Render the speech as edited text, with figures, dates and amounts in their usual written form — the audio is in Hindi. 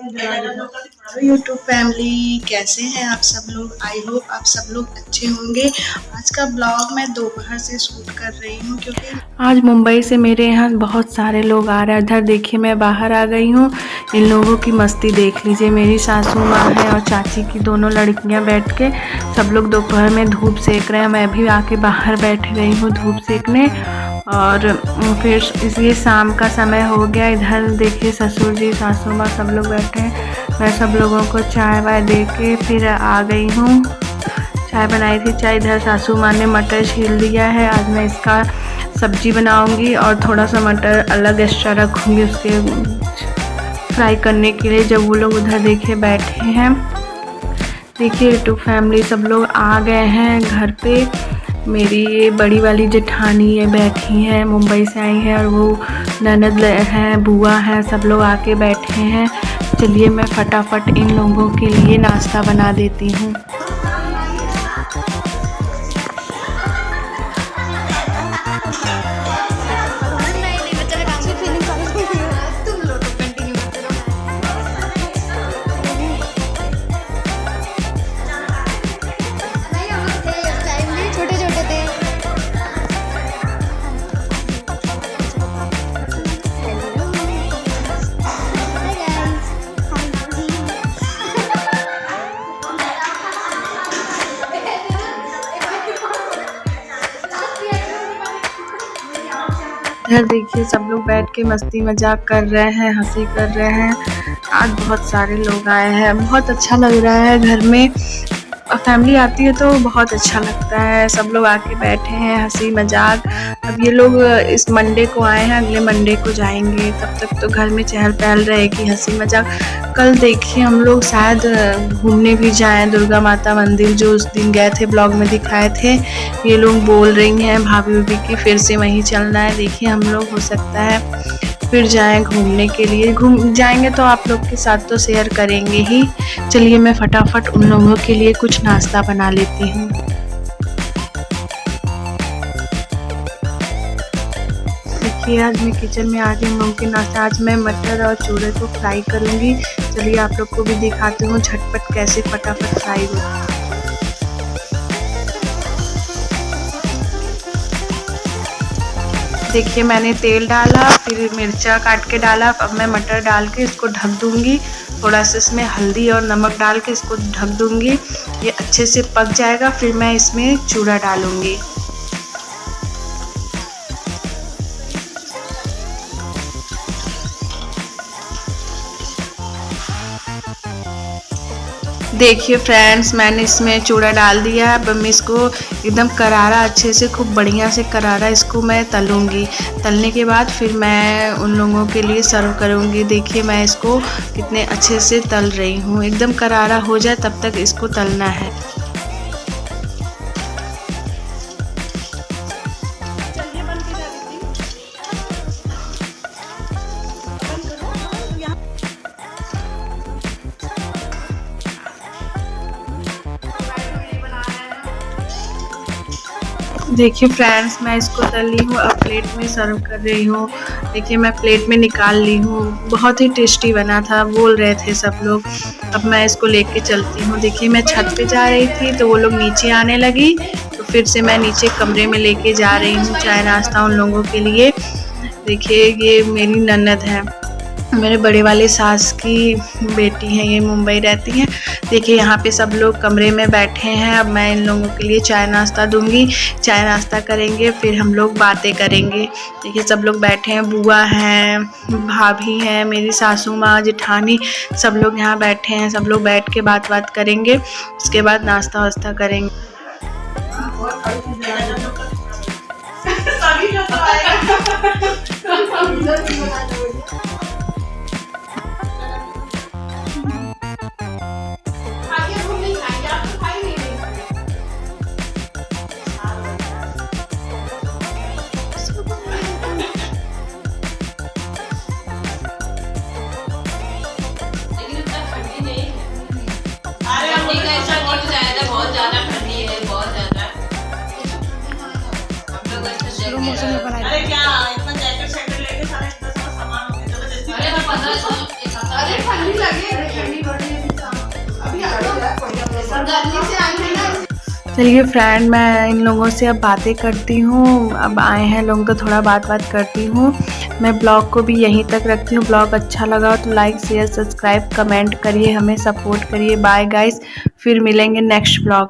हेलो यूट्यूब फैमिली, कैसे हैं आप सब लोग। आई होप आप सब लोग अच्छे होंगे। आज का ब्लॉग मैं दोपहर से शूट कर रही हूँ क्योंकि आज मुंबई से मेरे यहाँ बहुत सारे लोग आ रहे हैं। इधर देखिए मैं बाहर आ गई हूँ। इन लोगों की मस्ती देख लीजिए। मेरी सासू माँ है और चाची की दोनों लड़कियाँ बैठ के सब लोग दोपहर में धूप सेक रहे हैं। मैं भी आके बाहर बैठ गई हूँ धूप सेकने। और फिर इसलिए शाम का समय हो गया। इधर देखिए ससुर जी सासू माँ सब लोग बैठे हैं। मैं सब लोगों को चाय वाय दे के फिर आ गई हूँ। चाय बनाई थी। चाय इधर सासू माँ ने मटर छील दिया है। आज मैं इसका सब्जी बनाऊंगी और थोड़ा सा मटर अलग एक्स्ट्रा रखूँगी उसके फ्राई करने के लिए। जब वो लोग उधर देखिए बैठे हैं। देखिए यूट्यूब फैमिली सब लोग आ गए हैं घर पे। मेरी बड़ी वाली जेठानी है बैठी हैं, मुंबई से आई है, और वो ननद है, बुआ है, सब लोग आके बैठे हैं। चलिए मैं फटाफट इन लोगों के लिए नाश्ता बना देती हूँ। इधर देखिए सब लोग बैठ के मस्ती मजाक कर रहे हैं, हंसी कर रहे हैं। आज बहुत सारे लोग आए हैं। बहुत अच्छा लग रहा है। घर में फैमिली आती है तो बहुत अच्छा लगता है। सब लोग आके बैठे हैं, हंसी मजाक। अब ये लोग इस मंडे को आए हैं, अगले मंडे को जाएंगे। तब तक तो घर में चहल पहल रहेगी, हंसी मजाक। कल देखिए हम लोग शायद घूमने भी जाएं दुर्गा माता मंदिर, जो उस दिन गए थे ब्लॉग में दिखाए थे। ये लोग बोल रही हैं भाभी उभी की फिर से वहीं चलना है। देखिए हम लोग हो सकता है फिर जाएं घूमने के लिए। घूम जाएंगे तो आप लोग के साथ तो शेयर करेंगे ही। चलिए मैं फटाफट उन लोगों के लिए कुछ नाश्ता बना लेती हूँ। देखिए आज मैं किचन में आ गई। मुमकिन नाश्ता आज मैं मटर और चूड़े को फ्राई करूँगी। चलिए आप लोग को भी दिखाती हूँ झटपट कैसे फटाफट फ्राई होता है। देखिए मैंने तेल डाला, फिर मिर्चा काट के डाला। अब मैं मटर डाल के इसको ढक दूंगी। थोड़ा सा इसमें हल्दी और नमक डाल के इसको ढक दूंगी। ये अच्छे से पक जाएगा। फिर मैं इसमें चूड़ा डालूंगी। देखिए फ्रेंड्स मैंने इसमें चूड़ा डाल दिया है। अब मैं इसको एकदम करारा अच्छे से खूब बढ़िया से करारा इसको मैं तलूँगी। तलने के बाद फिर मैं उन लोगों के लिए सर्व करूँगी। देखिए मैं इसको कितने अच्छे से तल रही हूँ। एकदम करारा हो जाए तब तक इसको तलना है। देखिए फ्रेंड्स मैं इसको तल ली हूँ। अब प्लेट में सर्व कर रही हूँ। देखिए मैं प्लेट में निकाल ली हूँ। बहुत ही टेस्टी बना था, बोल रहे थे सब लोग। अब मैं इसको लेके चलती हूँ। देखिए मैं छत पे जा रही थी तो वो लोग नीचे आने लगी, तो फिर से मैं नीचे कमरे में लेके जा रही हूँ चाय नाश्ता उन लोगों के लिए। देखिए ये मेरी ननद है, मेरे बड़े वाले सास की बेटी है, ये मुंबई रहती हैं। देखिए यहाँ पे सब लोग कमरे में बैठे हैं। अब मैं इन लोगों के लिए चाय नाश्ता दूंगी। चाय नाश्ता करेंगे फिर हम लोग बातें करेंगे। देखिए सब लोग बैठे हैं, बुआ हैं, भाभी हैं, मेरी सासू माँ, जेठानी, सब लोग यहाँ बैठे हैं। सब लोग बैठ के बात करेंगे। उसके बाद नाश्ता वास्ता करेंगे। बहुत ज्यादा ठंडी है, बहुत ज्यादा। मौसम में बनाई। अरे क्या इतना जैकेट लेके सारा इतना सारा सामान हो गया। अरे ठंडी लगे। चलिए फ्रेंड, मैं इन लोगों से अब बातें करती हूँ। अब आए हैं लोग तो थोड़ा बात करती हूँ। मैं ब्लॉग को भी यहीं तक रखती हूँ। ब्लॉग अच्छा लगा हो तो लाइक शेयर सब्सक्राइब कमेंट करिए, हमें सपोर्ट करिए। बाय गाइस, फिर मिलेंगे नेक्स्ट ब्लॉग।